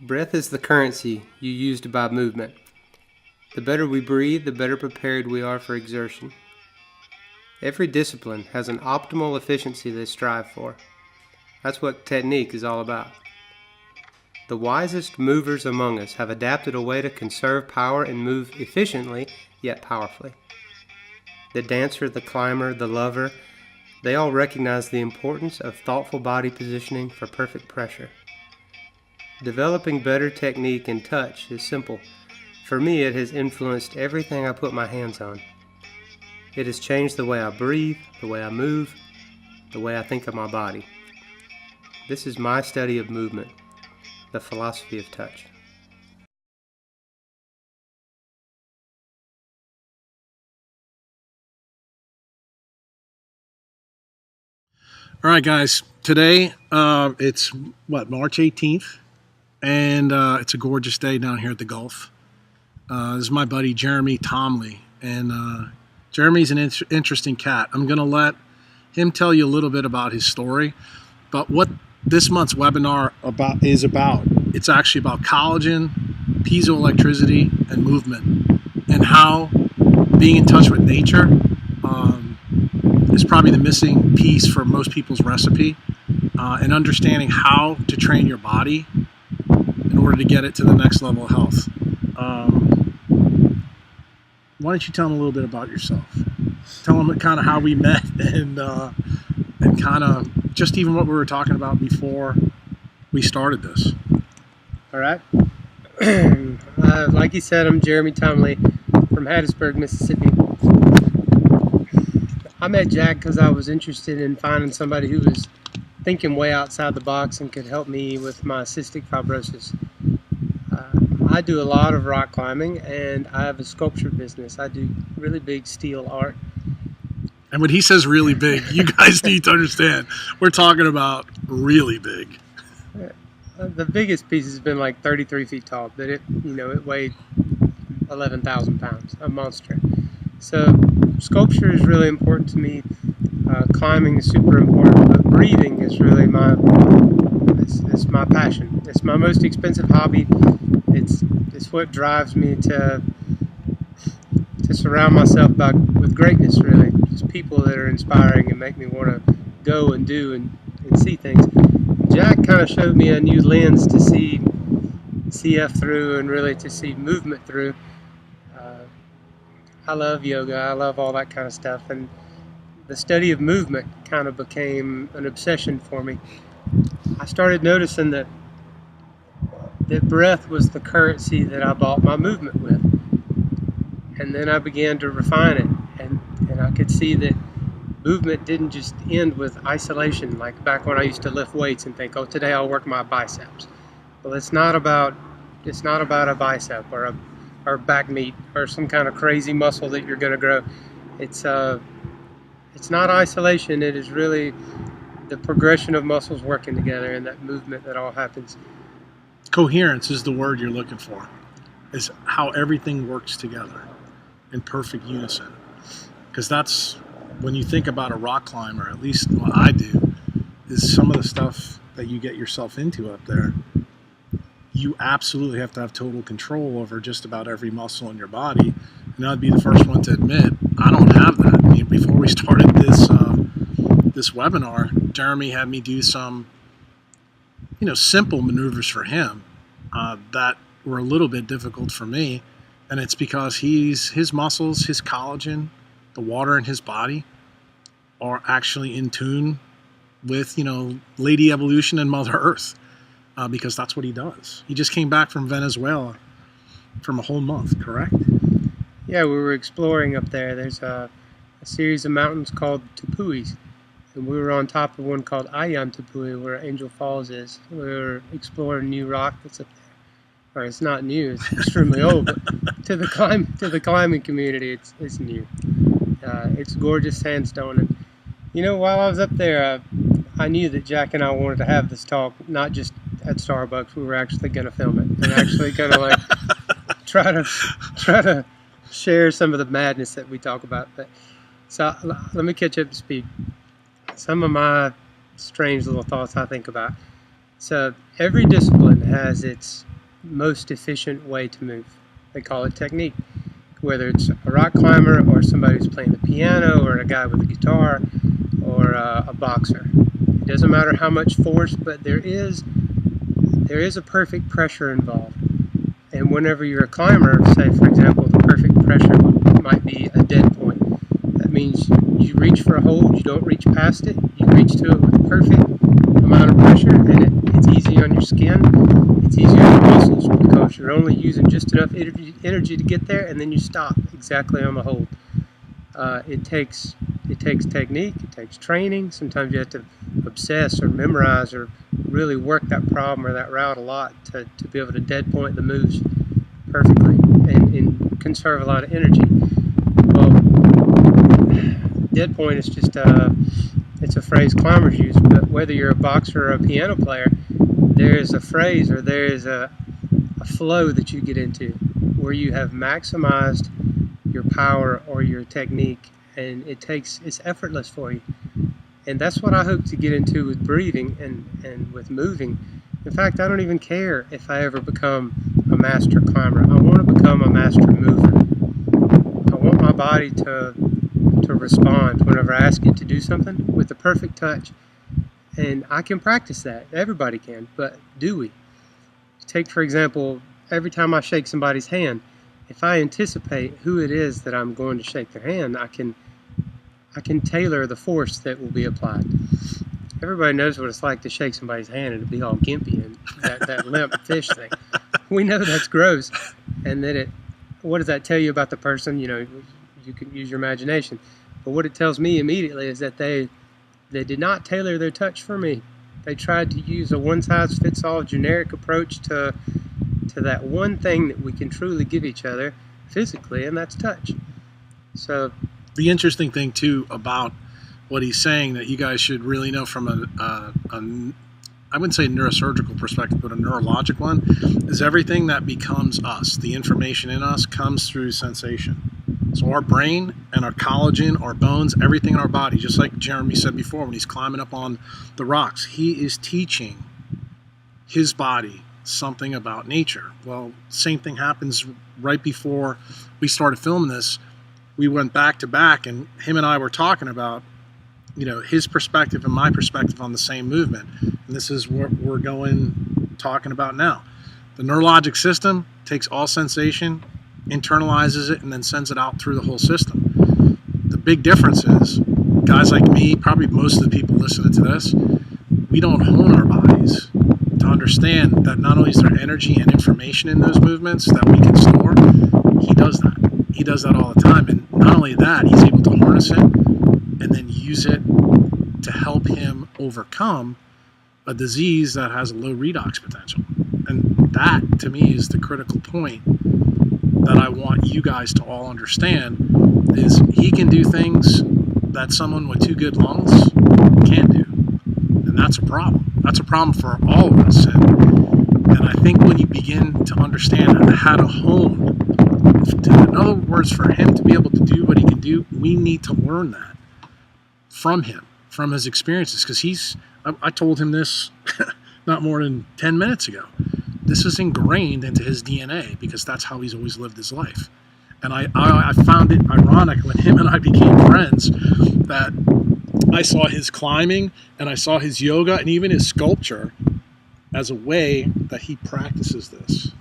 Breath is the currency you use to buy movement. The better we breathe, the better prepared we are for exertion. Every discipline has an optimal efficiency they strive for. That's what technique is all about. The wisest movers among us have adapted a way to conserve power and move efficiently, yet powerfully. The dancer, the climber, the lover, they all recognize the importance of thoughtful body positioning for perfect pressure. Developing better technique and touch is simple. For me, it has influenced everything I put my hands on. It has changed the way I breathe, the way I move, the way I think of my body. This is my study of movement, the philosophy of touch. All right, guys. Today, it's March 18th, and it's a gorgeous day down here at the Gulf. This is my buddy Jeremy Tomley, and Jeremy's an interesting cat. I'm going to let him tell you a little bit about his story, but what this month's webinar is about. It's actually about collagen, piezoelectricity, and movement, and how being in touch with nature is probably the missing piece for most people's recipe, and understanding how to train your body in order to get it to the next level of health. Why don't you tell them a little bit about yourself? Tell them kind of how we met and kind of just even what we were talking about before we started this. All right. Like you said, I'm Jeremy Tomley from Hattiesburg, Mississippi. I met Jack because I was interested in finding somebody who was thinking way outside the box and could help me with my cystic fibrosis. I do a lot of rock climbing, and I have a sculpture business. I do really big steel art. And when he says really big, you guys need to understand, we're talking about really big. The biggest piece has been like 33 feet tall, but it weighed 11,000 pounds, a monster. So sculpture is really important to me. Climbing is super important, but breathing is really it's my passion. It's my most expensive hobby. It's what drives me to surround myself with greatness, really. Just people that are inspiring and make me want to go and do and see things. Jack kind of showed me a new lens to see CF through and really to see movement through. I love yoga, I love all that kind of stuff, and the study of movement kind of became an obsession for me. I started noticing that breath was the currency that I bought my movement with. And then I began to refine it, and I could see that movement didn't just end with isolation, like back when I used to lift weights and think, oh, today I'll work my biceps. Well, it's not about a bicep or back meat or some kind of crazy muscle that you're going to grow. It's not isolation. It is really the progression of muscles working together and that movement that all happens. Coherence is the word you're looking for, is how everything works together in perfect unison. Because that's, when you think about a rock climber, at least what I do, is some of the stuff that you get yourself into up there, you absolutely have to have total control over just about every muscle in your body. And I'd be the first one to admit, I don't have that. I mean, before we started this webinar, Jeremy had me do some simple maneuvers for him that were a little bit difficult for me, and it's because his muscles, his collagen, the water in his body are actually in tune with Lady Evolution and Mother Earth, because that's what he does. He just came back from Venezuela from a whole month, correct? Yeah, we were exploring up there. There's a series of mountains called Tepuis. And we were on top of one called Ayam Tepui, where Angel Falls is. We were exploring new rock that's up there. Or it's not new; it's extremely old. But to the climbing community, it's new. It's gorgeous sandstone. And while I was up there, I knew that Jack and I wanted to have this talk, not just at Starbucks. We were actually going to film it and actually kind of like try to share some of the madness that we talk about. But so let me catch up to speed. Some of my strange little thoughts I think about. So every discipline has its most efficient way to move. They call it technique. Whether it's a rock climber or somebody who's playing the piano or a guy with a guitar or a boxer. It doesn't matter how much force, but there is a perfect pressure involved. And whenever you're a climber, say for example, the perfect pressure might be a dead point. That means you reach for a hold, you don't reach past it, you reach to it with a perfect amount of pressure, and it's easy on your skin, it's easy on your muscles because you're only using just enough energy to get there, and then you stop exactly on the hold. It takes technique, it takes training. Sometimes you have to obsess or memorize or really work that problem or that route a lot to be able to dead point the moves perfectly and conserve a lot of energy. Well, dead point is just it's a phrase climbers use, but whether you're a boxer or a piano player, there is a phrase or there is a flow that you get into where you have maximized your power or your technique, and it's effortless for you. And that's what I hope to get into with breathing and with moving. In fact, I don't even care if I ever become a master climber. I want to become a master mover. I want my body to respond whenever I ask it to do something with the perfect touch. And I can practice that. Everybody can. But do we? Take, for example, every time I shake somebody's hand, if I anticipate who it is that I'm going to shake their hand, I can tailor the force that will be applied. Everybody knows what it's like to shake somebody's hand and to be all gimpy and that limp fish thing. We know that's gross, and that what does that tell you about the person? You know, you can use your imagination. But what it tells me immediately is that they did not tailor their touch for me. They tried to use a one-size-fits-all generic approach to that one thing that we can truly give each other physically, and that's touch. So the interesting thing too about what he's saying that you guys should really know from a I wouldn't say neurosurgical perspective, but a neurologic one, is everything that becomes us, the information in us, comes through sensation. So our brain and our collagen, our bones, everything in our body, just like Jeremy said before when he's climbing up on the rocks, he is teaching his body something about nature. Well, same thing happens right before we started filming this. We went back to back, and him and I were talking about, you know, his perspective and my perspective on the same movement. And this is what we're talking about now. The neurologic system takes all sensation, internalizes it, and then sends it out through the whole system. The big difference is, guys like me, probably most of the people listening to this, we don't hone our bodies to understand that not only is there energy and information in those movements that we can store, he does that. He does that all the time. And not only that, he's able to harness it and then use it to help him overcome a disease that has a low redox potential. And that, to me, is the critical point that I want you guys to all understand, is he can do things that someone with 2 good lungs can't do. And that's a problem. That's a problem for all of us. And I think when you begin to understand how to hone, in other words, for him to be able to do what he can do, we need to learn that from him, from his experiences. Because I told him this not more than 10 minutes ago. This is ingrained into his DNA because that's how he's always lived his life. And I found it ironic when him and I became friends that I saw his climbing and I saw his yoga and even his sculpture as a way that he practices this.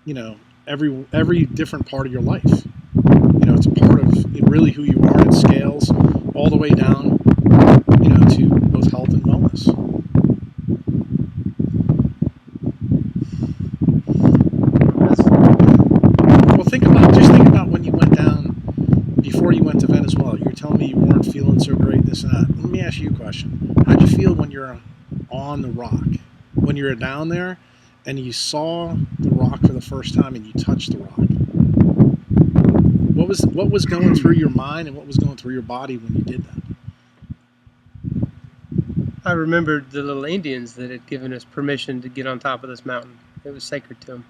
You know, every different part of your life. You know, it's a part of really who you are. It scales all the way down, you know, to both health and wellness. Well, think about when you went down, before you went to Venezuela. You're telling me you weren't feeling so great, this and that. Let me ask you a question. How'd you feel when you're on the rock? When you were down there and you saw the rock for the first time and you touched the rock? What was going through your mind and what was going through your body when you did that? I remembered the little Indians that had given us permission to get on top of this mountain. It was sacred to them.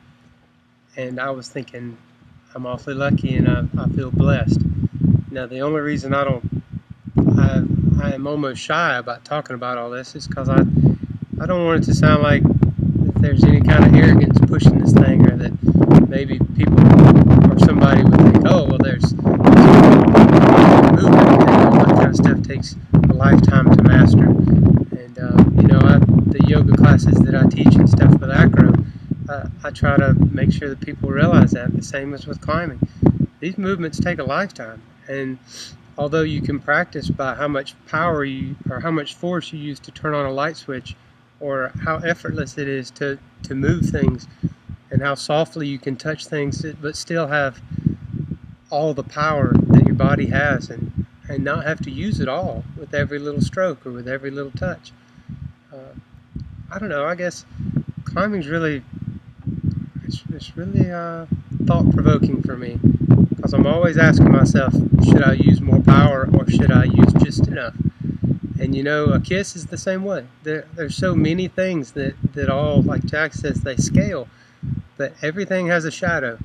And I was thinking, I'm awfully lucky and I feel blessed. Now, the only reason I I am almost shy about talking about all this is because I don't want it to sound like that there's any kind of arrogance pushing this thing, or that maybe people or somebody would think, oh, well, there's movement and all that kind of stuff takes a lifetime to master. And the yoga classes that I teach and stuff with acro, I try to make sure that people realize that. The same as with climbing, these movements take a lifetime, and although you can practice by how much power or how much force you use to turn on a light switch, or how effortless it is to move things, and how softly you can touch things but still have all the power that your body has, and not have to use it all with every little stroke or with every little touch. I don't know, I guess climbing's really, it's really thought-provoking for me, because I'm always asking myself, should I use more power or should I use just enough? And a kiss is the same way. There's so many things that all, like Jack says, they scale, but everything has a shadow.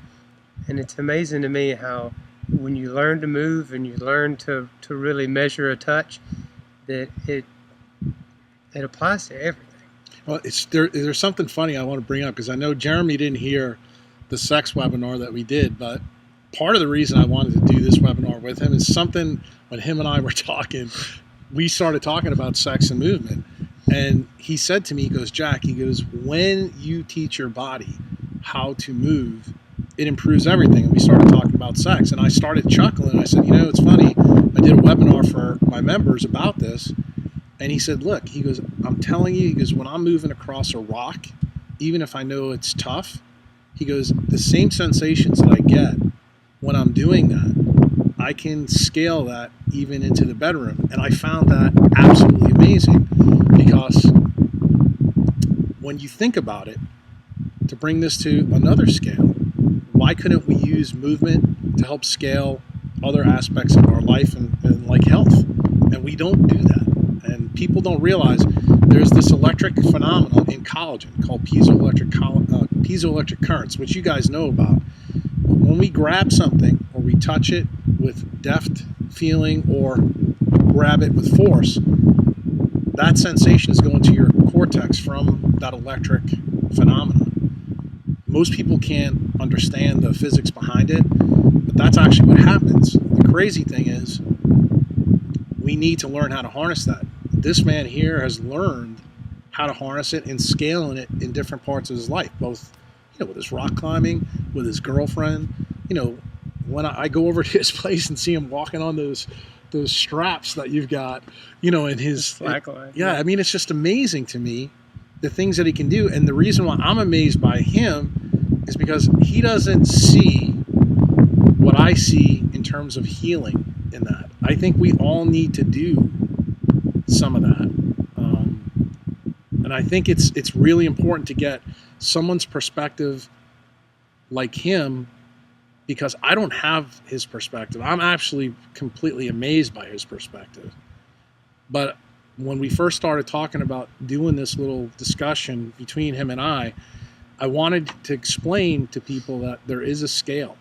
And it's amazing to me how when you learn to move and you learn to really measure a touch, that it applies to everything. Well, there's something funny I want to bring up, because I know Jeremy didn't hear the sex webinar that we did, but part of the reason I wanted to do this webinar with him is something when him and I were talking, we started talking about sex and movement. And he said to me, he goes, Jack, he goes, when you teach your body how to move, it improves everything. And we started talking about sex. And I started chuckling. I said, it's funny. I did a webinar for my members about this. And he said, look, he goes, I'm telling you, he goes, when I'm moving across a rock, even if I know it's tough, he goes, the same sensations that I get when I'm doing that, I can scale that even into the bedroom. And I found that absolutely amazing, because when you think about it, to bring this to another scale, why couldn't we use movement to help scale other aspects of our life and like health? And we don't do that. And people don't realize there's this electric phenomenon in collagen called piezoelectric currents, which you guys know about. When we grab something or we touch it with deft feeling or grab it with force, that sensation is going to your cortex from that electric phenomenon. Most people can't understand the physics behind it, but that's actually what happens. The crazy thing is, we need to learn how to harness that. This man here has learned how to harness it and scaling it in different parts of his life, both with his rock climbing, with his girlfriend. When I go over to his place and see him walking on those straps that you've got, in his slackline. Yeah, I mean, it's just amazing to me, the things that he can do. And the reason why I'm amazed by him is because he doesn't see what I see in terms of healing in that. I think we all need to do some of that. And I think it's really important to get someone's perspective like him, because I don't have his perspective. I'm actually completely amazed by his perspective. But when we first started talking about doing this little discussion between him and I wanted to explain to people that there is a scale.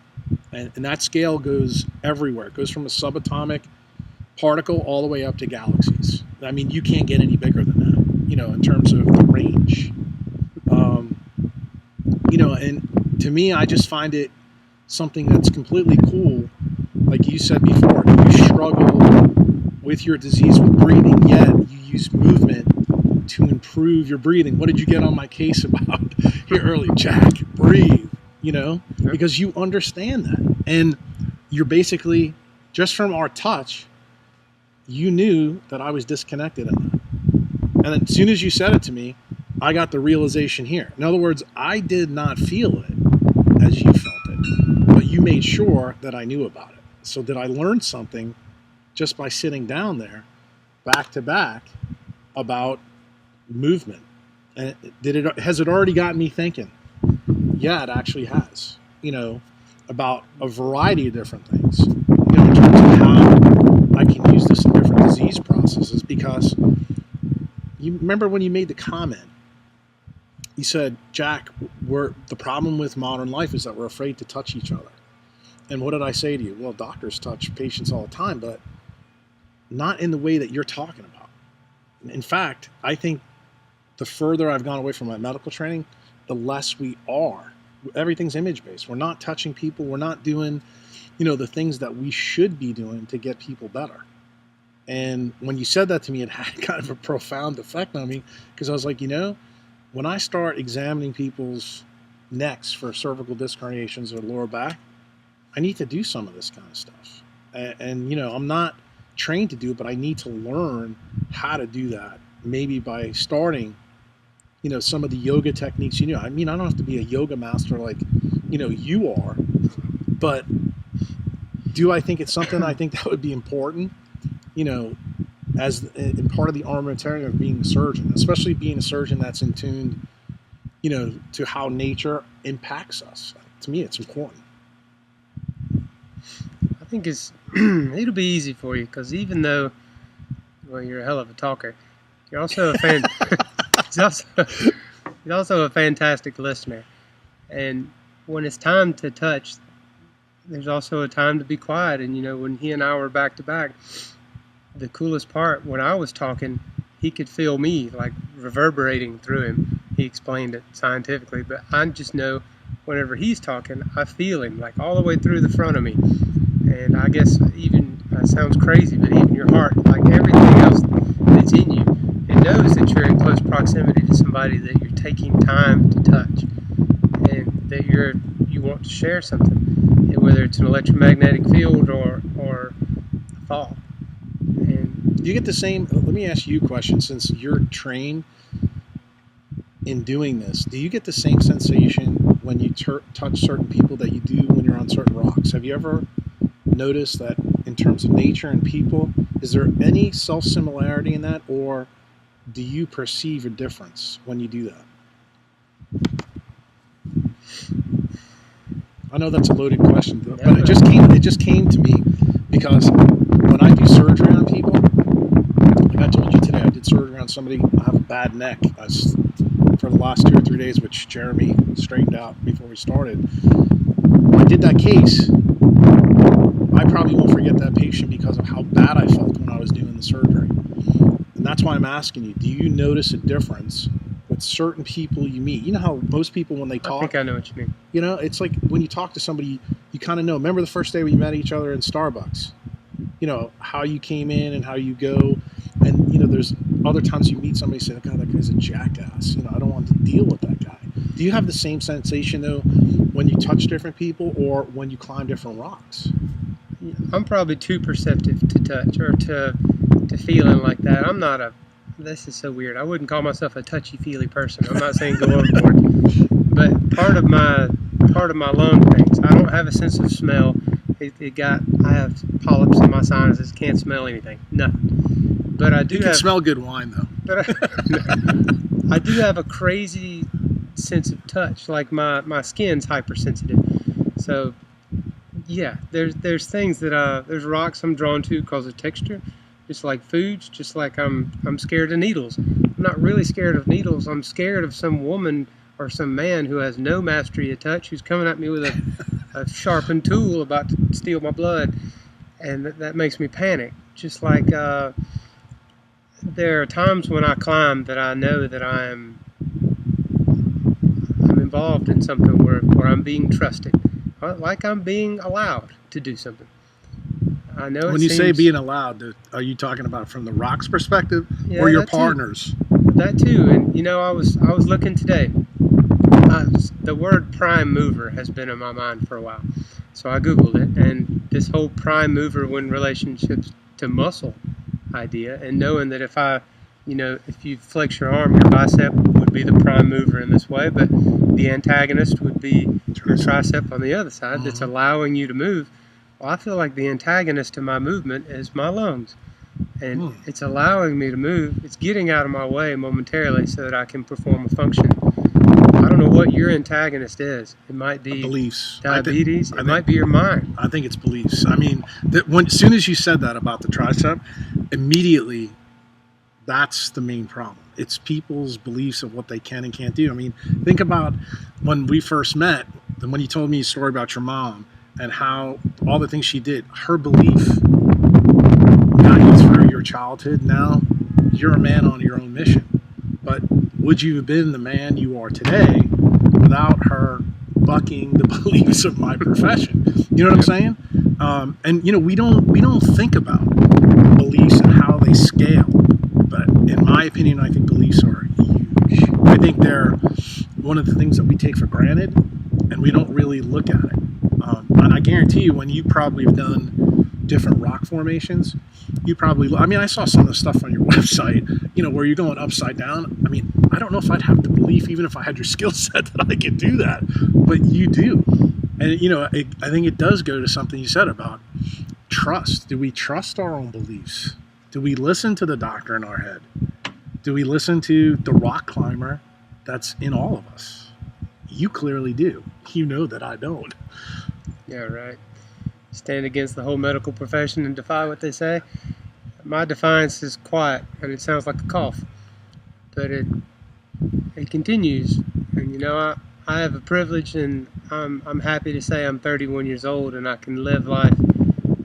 And that scale goes everywhere. It goes from a subatomic particle all the way up to galaxies. I mean, you can't get any bigger than that, in terms of the range. And to me, I just find it something that's completely cool. Like you said before, you struggle with your disease with breathing, yet you use movement to improve your breathing. What did you get on my case about here early? Jack, breathe, because you understand that. And you're basically, just from our touch, you knew that I was disconnected in that. And as soon as you said it to me, I got the realization here. In other words, I did not feel it as you felt it, but you made sure that I knew about it. So that I learned something just by sitting down there, back to back, about movement. And has it already gotten me thinking? Yeah, it actually has. About a variety of different things. In terms of how I can use this in different disease processes. Because you remember when you made the comment, you said, Jack, the problem with modern life is that we're afraid to touch each other. And what did I say to you? Well, doctors touch patients all the time, but not in the way that you're talking about. In fact, I think the further I've gone away from my medical training, the less we are. Everything's image based. We're not touching people. We're not doing, the things that we should be doing to get people better. And when you said that to me, it had kind of a profound effect on me, because I was like, when I start examining people's necks for cervical disc herniations or lower back, I need to do some of this kind of stuff. And I'm not trained to do it, but I need to learn how to do that. Maybe by starting, some of the yoga techniques. I don't have to be a yoga master like, you are, but do I think it's something I think that would be important, as in part of the armamentarium of being a surgeon, especially being a surgeon that's in tune, to how nature impacts us. To me, it's important. I think it'll be easy for you, because even though, you're a hell of a talker, you're also a fan. He's also a fantastic listener. And when it's time to touch, there's also a time to be quiet. And when he and I were back to back, the coolest part, when I was talking, he could feel me like reverberating through him. He explained it scientifically, but I just know whenever he's talking, I feel him like all the way through the front of me. And I guess even, it sounds crazy, but even your heart, like everything else that's in you, it knows that you're in close proximity to somebody that you're taking time to touch, and that you want to share something, and whether it's an electromagnetic field or a thought. And you get the same. Let me ask you a question. Since you're trained in doing this, do you get the same sensation when you touch certain people that you do when you're on certain rocks? Have you ever noticed that in terms of nature and people, is there any self-similarity in that, or do you perceive a difference when you do that? I know that's a loaded question, but it just came to me because when I do surgery on people, like I told you today, I did surgery on somebody. I have a bad neck for the last 2 or 3 days, which Jeremy straightened out before we started. When I did that case, I probably won't forget that patient because of how bad I felt when I was doing the surgery. And that's why I'm asking you, do you notice a difference with certain people you meet? You know how most people, when they talk, I think I know what you mean. It's like when you talk to somebody, you kind of know. Remember the first day we met each other in Starbucks? How you came in and how you go. And, there's other times you meet somebody and say, God, that guy's a jackass. I don't want to deal with that guy. Do you have the same sensation, though, when you touch different people or when you climb different rocks? I'm probably too perceptive to touch or to feeling like that. I'm not this is so weird. I wouldn't call myself a touchy-feely person. I'm not saying go overboard. But part of my lung things, I don't have a sense of smell. I have polyps in my sinuses, can't smell anything, nothing. But I do. You can smell good wine, though. But I do have a crazy sense of touch. Like my skin's hypersensitive, so yeah. There's things that there's rocks I'm drawn to because of texture, just like foods. Just like I'm scared of needles. I'm not really scared of needles. I'm scared of some woman or some man who has no mastery of touch, who's coming at me with a sharpened tool about to steal my blood, and that makes me panic. Just like there are times when I climb that I know that I'm involved in something where I'm being trusted, like I'm being allowed to do something. I know. When you say being allowed, are you talking about from the rock's perspective, or your partners? That too. And I was looking today. The word prime mover has been in my mind for a while, so I googled it, and this whole prime mover when relationships to muscle idea, and knowing that if you flex your arm, your bicep would be the prime mover in this way, but the antagonist would be your tricep on the other side that's allowing you to move. Well, I feel like the antagonist to my movement is my lungs, and it's allowing me to move. It's getting out of my way momentarily so that I can perform a function. I don't know what your antagonist is. It might be beliefs, diabetes. It might be your mind. I think it's beliefs. I mean, as soon as you said that about the tricep, immediately that's the main problem. It's people's beliefs of what they can and can't do. I mean, think about when we first met, and when you told me a story about your mom and how all the things she did, her belief got you through your childhood. Now you're a man on your own mission. But would you have been the man you are today without her bucking the beliefs of my profession? You know what I'm saying? And we don't think about beliefs and how they scale. But in my opinion, I think beliefs are huge. I think they're one of the things that we take for granted, and we don't really look at it. And I guarantee you, when you probably have done different rock formations, you probably, I saw some of the stuff on your website, where you're going upside down. I don't know if I'd have the belief, even if I had your skill set, that I could do that, but you do. And, I think it does go to something you said about trust. Do we trust our own beliefs? Do we listen to the doctor in our head? Do we listen to the rock climber that's in all of us? You clearly do. You know that I don't. Yeah, right. Stand against the whole medical profession and defy what they say. My defiance is quiet, and it sounds like a cough, but it continues. And I have a privilege, and I'm happy to say I'm 31 years old, and I can live life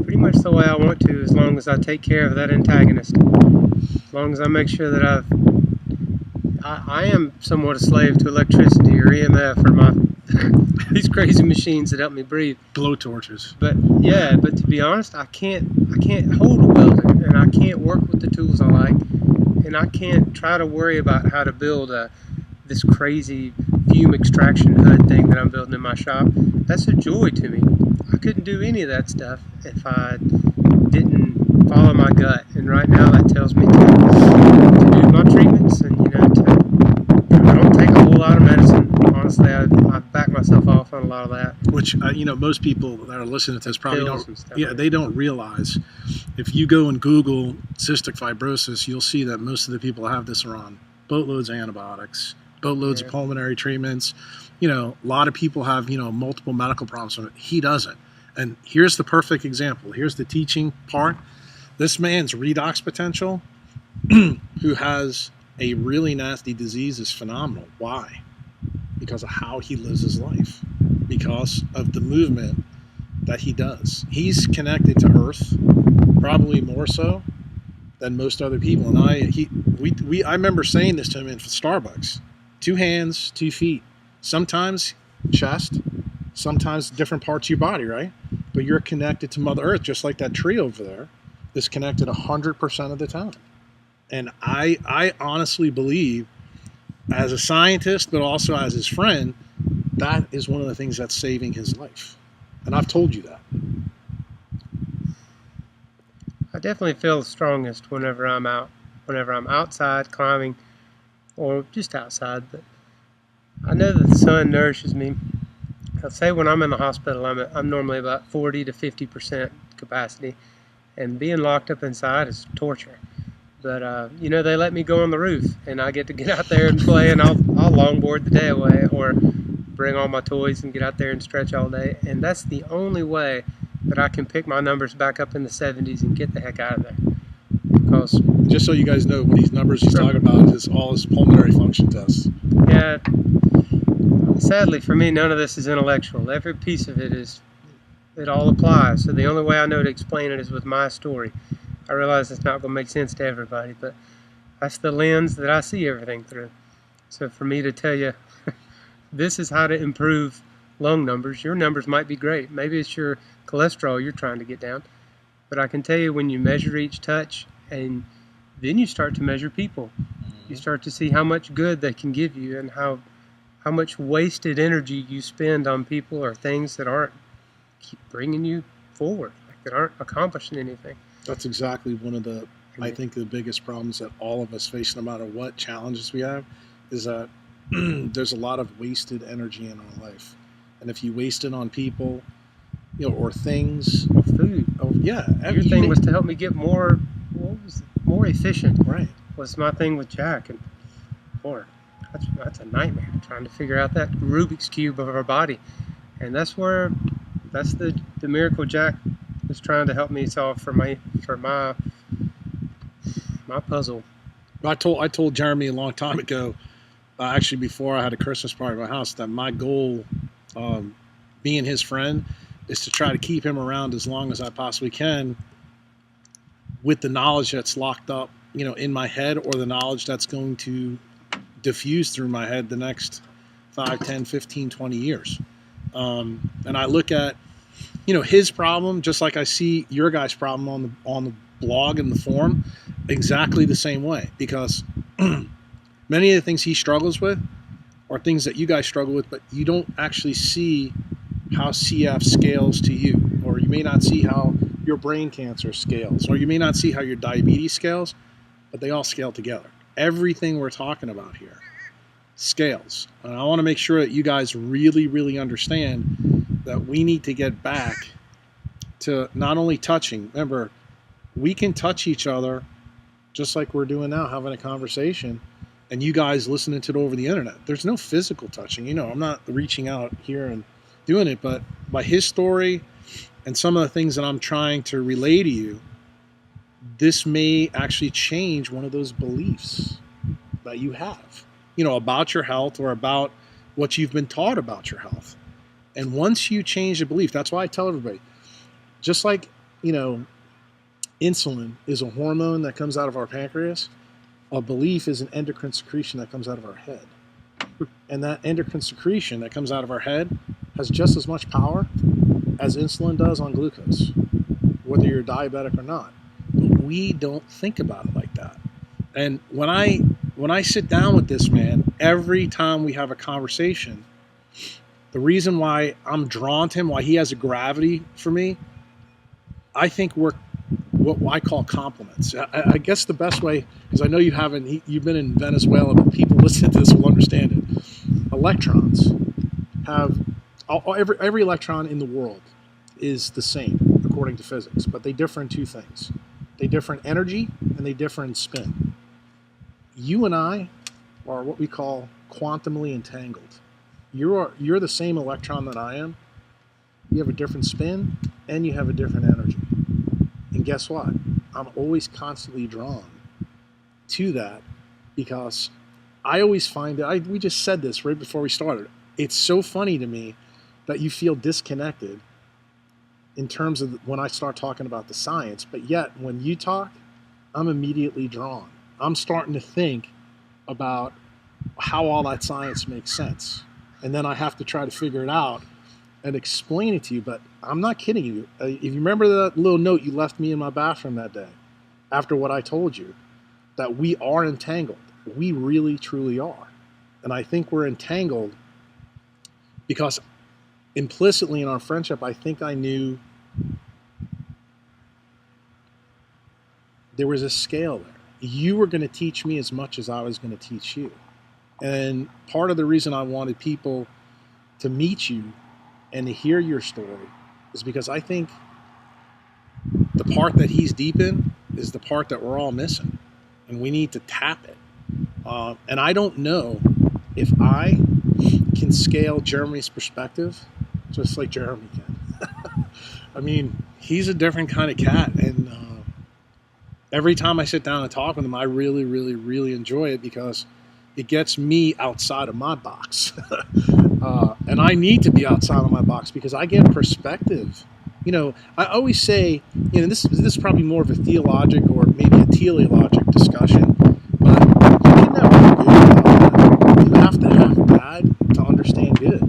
pretty much the way I want to, as long as I take care of that antagonist. As long as I make sure that I am somewhat a slave to electricity or EMF or my these crazy machines that help me breathe. Blow torches. But to be honest, I can't hold a welder, and I can't work with the tools I like, and I can't try to worry about how to build this crazy fume extraction hood thing that I'm building in my shop. That's a joy to me. I couldn't do any of that stuff if I didn't follow my gut, and right now that tells me to do my treatments, and I don't take a whole lot of medicine. Honestly, I back myself off on a lot of that. Which most people that are listening to this probably don't. Yeah, like they don't realize. If you go and Google cystic fibrosis, you'll see that most of the people who have this are on boatloads of antibiotics, boatloads of pulmonary treatments. A lot of people have multiple medical problems from it. He doesn't. And here's the perfect example. Here's the teaching part. This man's redox potential, who has a really nasty disease, is phenomenal. Why? Because of how he lives his life, because of the movement that he does. He's connected to Earth, probably more so than most other people. And I remember saying this to him in Starbucks: 2 hands, 2 feet, sometimes chest, sometimes different parts of your body, right? But you're connected to Mother Earth, just like that tree over there is connected 100% of the time. And I honestly believe, as a scientist, but also as his friend, that is one of the things that's saving his life. And I've told you that. I definitely feel strongest whenever I'm outside climbing, or just outside. But I know that the sun nourishes me. I'd say when I'm in the hospital, I'm normally about 40 to 50% capacity, and being locked up inside is torture. But they let me go on the roof, and I get to get out there and play, and I'll longboard the day away, or bring all my toys and get out there and stretch all day. And that's the only way that I can pick my numbers back up in the 70s and get the heck out of there. Because just so you guys know, what these numbers he's talking about is all his pulmonary function tests. Yeah. Sadly for me, none of this is intellectual. Every piece of it all applies. So the only way I know to explain it is with my story. I realize it's not going to make sense to everybody, but that's the lens that I see everything through. So for me to tell you, this is how to improve lung numbers. Your numbers might be great. Maybe it's your cholesterol you're trying to get down. But I can tell you, when you measure each touch, and then you start to measure people, you start to see how much good they can give you, and how much wasted energy you spend on people or things that aren't keep bringing you forward, like that aren't accomplishing anything. That's exactly one of the, I think, the biggest problems that all of us face, no matter what challenges we have, is that there's a lot of wasted energy in our life. And if you waste it on people, or things, or food. Oh, yeah. Your thing was to help me get more efficient. Right. Was my thing with Jack, and boy, that's a nightmare, trying to figure out that Rubik's Cube of our body. And that's the miracle Jack was trying to help me solve for my puzzle. I told Jeremy a long time ago, actually before I had a Christmas party at my house, that my goal, being his friend, is to try to keep him around as long as I possibly can, with the knowledge that's locked up, in my head, or the knowledge that's going to diffuse through my head the next 5, 10, 15, 20 years. And I look at, his problem, just like I see your guys' problem on the blog and the forum, exactly the same way, because many of the things he struggles with are things that you guys struggle with, but you don't actually see how CF scales to you, or you may not see how your brain cancer scales, or you may not see how your diabetes scales, but they all scale together. Everything we're talking about here scales. And I want to make sure that you guys really, really understand that we need to get back to not only touching. Remember, we can touch each other just like we're doing now, having a conversation, and you guys listening to it over the internet. There's no physical touching. I'm not reaching out here and doing it, but by his story and some of the things that I'm trying to relay to you, this may actually change one of those beliefs that you have, about your health, or about what you've been taught about your health. And once you change the belief, that's why I tell everybody, just like, insulin is a hormone that comes out of our pancreas, a belief is an endocrine secretion that comes out of our head. And that endocrine secretion that comes out of our head has just as much power as insulin does on glucose, whether you're diabetic or not. But we don't think about it like that. And when I sit down with this man, every time we have a conversation, the reason why I'm drawn to him, why he has a gravity for me, I think we're what I call compliments. I guess the best way, because I know you've been in Venezuela, but people listening to this will understand it. Electrons have, every electron in the world is the same according to physics, but they differ in two things. They differ in energy and they differ in spin. You and I are what we call quantumly entangled. You're the same electron that I am. You have a different spin and you have a different energy. And guess what? I'm always constantly drawn to that, because I always find that, we just said this right before we started, it's so funny to me that you feel disconnected in terms of when I start talking about the science, but yet when you talk, I'm immediately drawn. I'm starting to think about how all that science makes sense. And then I have to try to figure it out and explain it to you, but I'm not kidding you. If you remember that little note you left me in my bathroom that day, after what I told you, that we are entangled. We really, truly are. And I think we're entangled because implicitly in our friendship, I think I knew there was a scale there. You were going to teach me as much as I was going to teach you. And part of the reason I wanted people to meet you and to hear your story is because I think the part that he's deep in is the part that we're all missing, and we need to tap it. And I don't know if I can scale Jeremy's perspective just like Jeremy can. I mean, he's a different kind of cat, and every time I sit down and talk with him, I really, really, really enjoy it, because it gets me outside of my box. And I need to be outside of my box because I get perspective. I always say, this is probably more of a theologic or maybe a teleologic discussion, but you can never be good without bad. You have to have bad to understand good.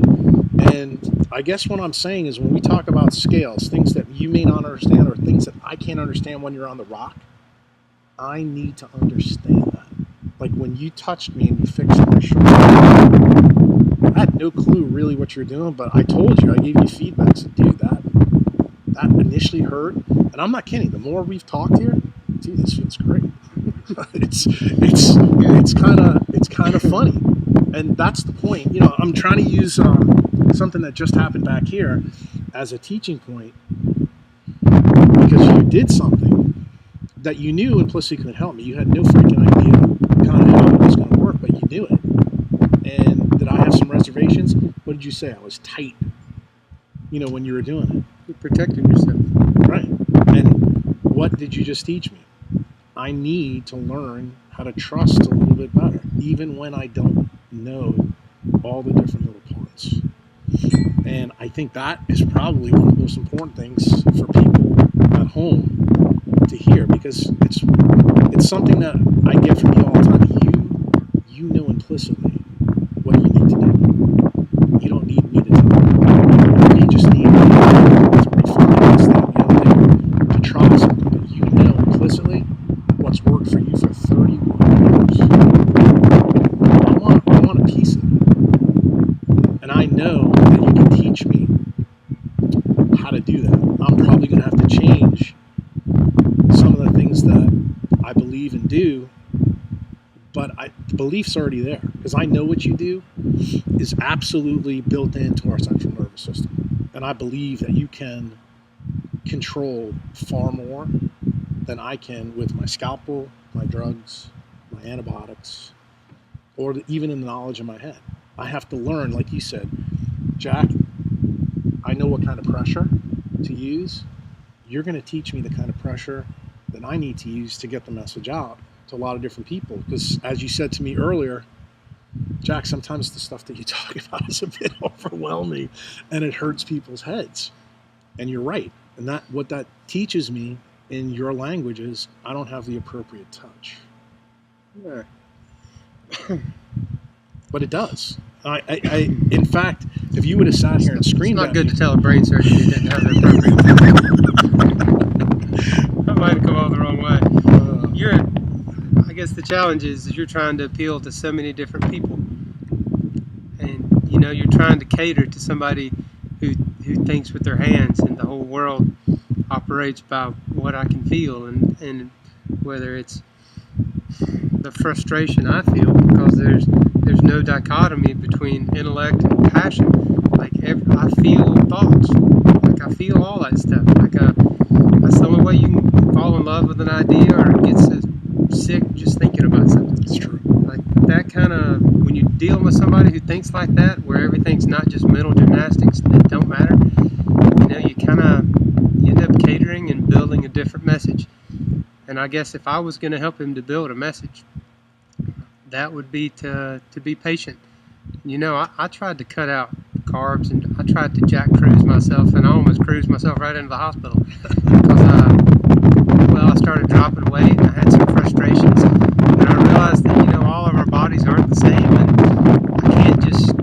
And I guess what I'm saying is, when we talk about scales, things that you may not understand or things that I can't understand when you're on the rock, I need to understand that. Like when you touched me and you fixed my shoulder, I had no clue really what you're doing, but I told you, I gave you feedback. So, dude, that initially hurt, and I'm not kidding. The more we've talked here, dude, this feels great. it's kind of funny, and that's the point. I'm trying to use something that just happened back here as a teaching point, because you did something that you knew implicitly could help me. You had no freaking idea kind of how it was going to work, but you knew it. And did I have some reservations? What did you say? I was tight, when you were doing it. You're protecting yourself. Right. And what did you just teach me? I need to learn how to trust a little bit better, even when I don't know all the different little parts. And I think that is probably one of the most important things for people at home to hear, because it's something that I get from you all the time. You know implicitly what you need to do. You don't need me to tell you. You just need me to refine this, that, the other thing, to try something. But you know implicitly what's worked for you for 31 years. I want a piece of it. And I know that you can teach me how to do that. I'm probably going to have to change some of the things that I believe and do, but the belief's already there, because I know what you do is absolutely built into our central nervous system. And I believe that you can control far more than I can with my scalpel, my drugs, my antibiotics, or even in the knowledge in my head. I have to learn, like you said, Jack, I know what kind of pressure to use. You're going to teach me the kind of pressure that I need to use to get the message out to a lot of different people. Because as you said to me earlier, Jack, sometimes the stuff that you talk about is a bit overwhelming and it hurts people's heads. And you're right. And that what that teaches me in your language is I don't have the appropriate touch. Yeah. But it does. I in fact, if you would have sat here and screamed It's not at good me, to tell a brain surgeon he didn't have the appropriate that might have come all the wrong way. I guess the challenge is you're trying to appeal to so many different people, and you're trying to cater to somebody who thinks with their hands, and the whole world operates by what I can feel, and whether it's the frustration I feel because there's no dichotomy between intellect and passion. Like I feel thoughts, like I feel all that stuff. Like that's the only way you can fall in love with an idea or get so sick just thinking about something. it's true. Like that kind of, when you're dealing with somebody who thinks like that, where everything's not just mental gymnastics that don't matter, you end up catering and building a different message. And I guess if I was going to help him to build a message, that would be to be patient. I tried to cut out carbs, and I tried to Jack Kruse myself, and I almost cruised myself right into the hospital because I started dropping weight, and I had some frustrations, and I realized that all of our bodies aren't the same, and I can't just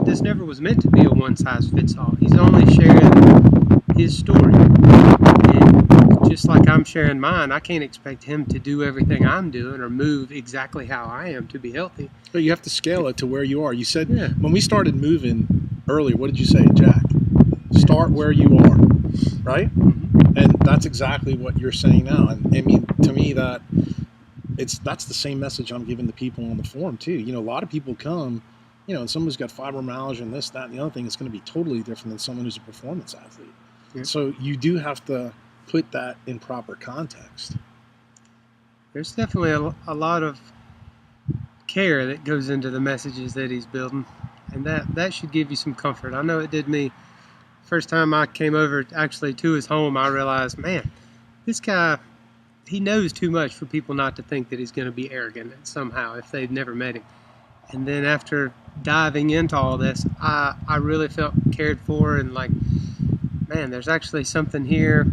this never was meant to be a one size fits all. He's only sharing his story, and just like I'm sharing mine, I can't expect him to do everything I'm doing or move exactly how I am to be healthy. But you have to scale it to where you are. You said, Yeah. When we started moving earlier, what did you say, Jack? Start where you are, right? Mm-hmm. And that's exactly what you're saying now. And I mean, to me, that's the same message I'm giving the people on the forum too. A lot of people come, and someone who's got fibromyalgia and this, that, and the other thing is going to be totally different than someone who's a performance athlete. Yeah. So you do have to put that in proper context. There's definitely a lot of care that goes into the messages that he's building, and that should give you some comfort. I know it did me. First time I came over actually to his home, I realized, man, this guy, he knows too much for people not to think that he's going to be arrogant somehow if they've never met him. And then after diving into all this, I really felt cared for, and like, man, there's actually something here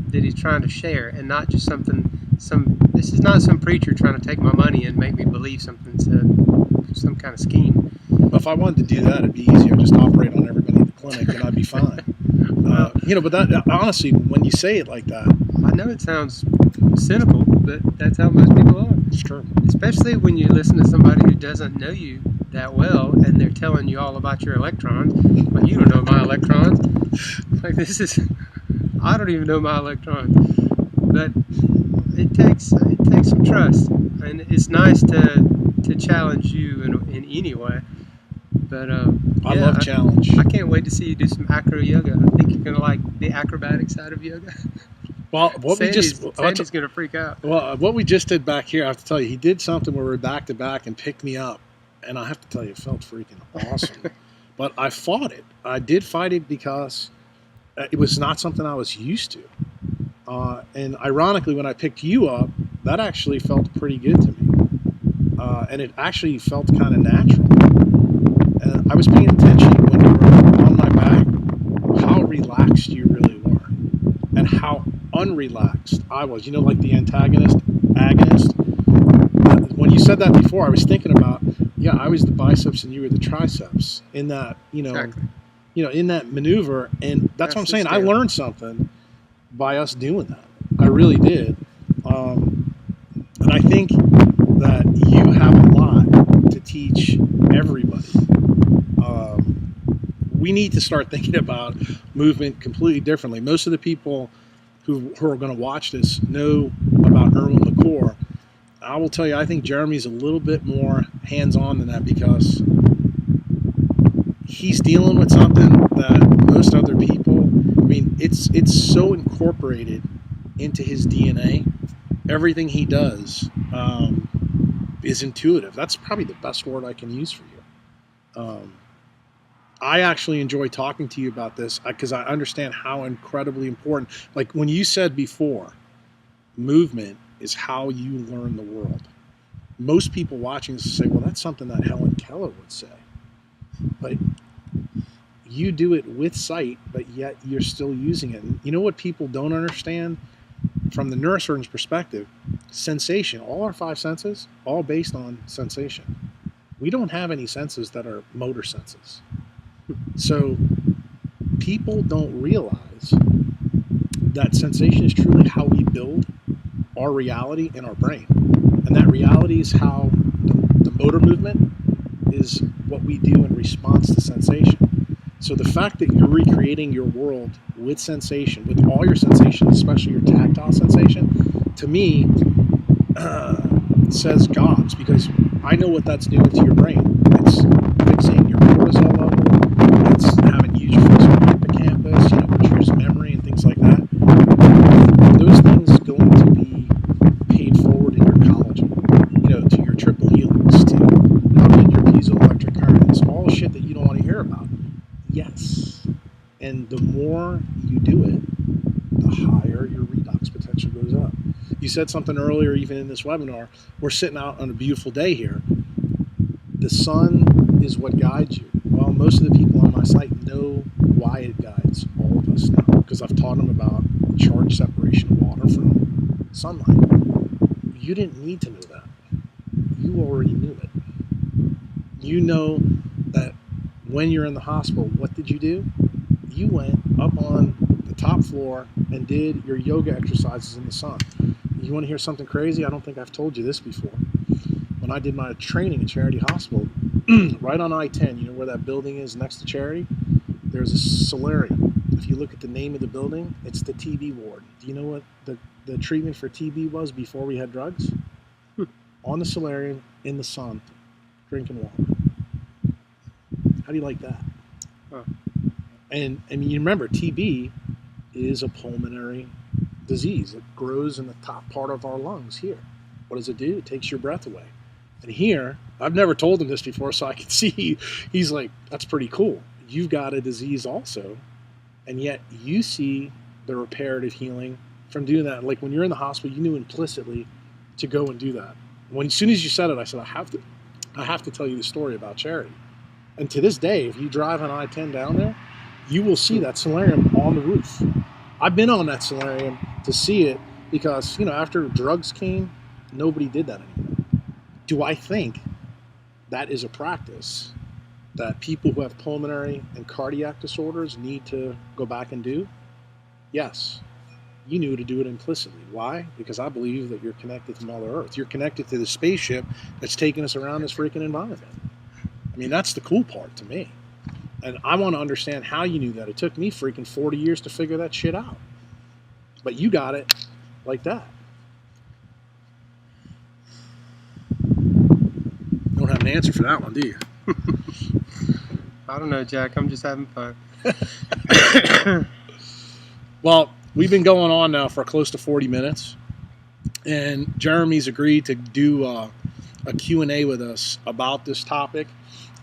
that he's trying to share, and not just this is not some preacher trying to take my money and make me believe something, some kind of scheme. If I wanted to do that, it'd be easier. Just operate on everybody in the clinic and I'd be fine. But that, honestly, when you say it like that, I know it sounds cynical, but that's how most people are. it's true. Especially when you listen to somebody who doesn't know you that well, and they're telling you all about your electrons. Like, you don't know my electrons. Like, I don't even know my electrons. But it takes some trust, and it's nice to challenge you in any way. But I love challenge. I can't wait to see you do some acro yoga. I think you're gonna like the acrobatic side of yoga. Well, Sandy's gonna freak out. Well, what we just did back here, I have to tell you, he did something where we're back to back and picked me up, and I have to tell you, it felt freaking awesome. But I fought it. I did fight it because it was not something I was used to. And ironically, when I picked you up, that actually felt pretty good to me. And it actually felt kind of natural. And I was paying attention when you were on my back, how relaxed you really were, and how unrelaxed I was. You know, like the antagonist, agonist. When you said that before, I was thinking about, yeah, I was the biceps and you were the triceps in that, Exactly. in that maneuver. And that's what I'm the saying. I scale. learned something by us doing that. I really did. And I think that you have a lot to teach everybody. We need to start thinking about movement completely differently. Most of the people who are going to watch this know about Erwin McClure. I will tell you, I think Jeremy's a little bit more hands-on than that, because he's dealing with something that most other people, I mean, it's so incorporated into his DNA. Everything he does is intuitive. That's probably the best word I can use for you. I actually enjoy talking to you about this because I understand how incredibly important, like when you said before, movement is how you learn the world. Most people watching this say, well, that's something that Helen Keller would say. But you do it with sight, but yet you're still using it. And you know what people don't understand? From the neurosurgeon's perspective, sensation, all our 5 senses, all based on sensation. We don't have any senses that are motor senses. So people don't realize that sensation is truly how we build our reality in our brain. And that reality is how the motor movement is what we do in response to sensation. So the fact that you're recreating your world with sensation, with all your sensations, especially your tactile sensation, to me says gobs, because I know what that's doing to your brain. It's fixing your cortisol level. It's having huge effects on your hippocampus, which is memory and things like that. Those things going to be paid forward in your collagen, to your triple helix, to how good your piezoelectric current is, all the shit that you don't want to hear about. Yes. And the more you do it, the higher your redox potential goes up. You said something earlier, even in this webinar, we're sitting out on a beautiful day here. The sun is what guides you. Well, most of the people on my site know why it guides all of us now, because I've taught them about charge separation of water from sunlight. You didn't need to know that. You already knew it. You know that when you're in the hospital, what did you do? You went up on the top floor and did your yoga exercises in the sun. You want to hear something crazy? I don't think I've told you this before. When I did my training at Charity Hospital, right on I-10, you know where that building is next to Charity? There's a solarium. If you look at the name of the building, it's the TB ward. Do you know what the treatment for TB was before we had drugs? On the solarium, in the sun, drinking water. How do you like that? Huh. And I mean, you remember, TB is a pulmonary disease. It grows in the top part of our lungs here. What does it do? It takes your breath away. And here, I've never told him this before, so I can see he's like, that's pretty cool. You've got a disease also, and yet you see the reparative healing from doing that. Like when you're in the hospital, you knew implicitly to go and do that. As soon as you said it, I said, I have to tell you the story about Charity. And to this day, if you drive on I-10 down there, you will see that solarium on the roof. I've been on that solarium to see it because, after drugs came, nobody did that anymore. Do I think that is a practice that people who have pulmonary and cardiac disorders need to go back and do? Yes. You knew to do it implicitly. Why? Because I believe that you're connected to Mother Earth. You're connected to the spaceship that's taking us around this freaking environment. I mean, that's the cool part to me. And I want to understand how you knew that. It took me freaking 40 years to figure that shit out. But you got it like that. You don't have an answer for that one, do you? I don't know, Jack. I'm just having fun. Well, we've been going on now for close to 40 minutes. And Jeremy's agreed to do a Q&A with us about this topic.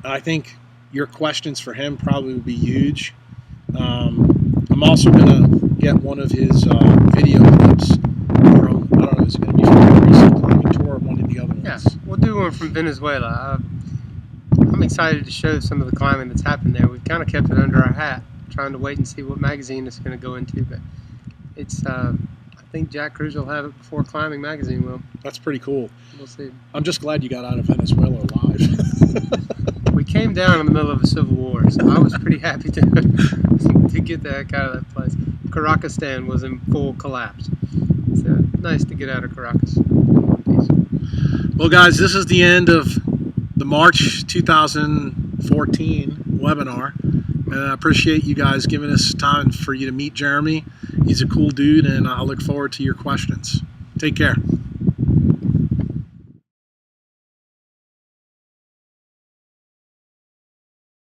And I think your questions for him probably would be huge. I'm also going to get one of his video clips from, I don't know, is it going to be from the recent climbing tour or one of the other ones? Yeah, we'll do one from Venezuela. I'm excited to show some of the climbing that's happened there. We've kind of kept it under our hat, trying to wait and see what magazine it's going to go into. But it's think Jack Kruse will have it before Climbing Magazine will. That's pretty cool. We'll see. I'm just glad you got out of Venezuela alive. We came down in the middle of a civil war, so I was pretty happy to get the heck out of that place. Caracastan was in full collapse. So nice to get out of Caracas in one piece. Well, guys, this is the end of the March 2014 webinar. And I appreciate you guys giving us time for you to meet Jeremy. He's a cool dude, and I look forward to your questions. Take care.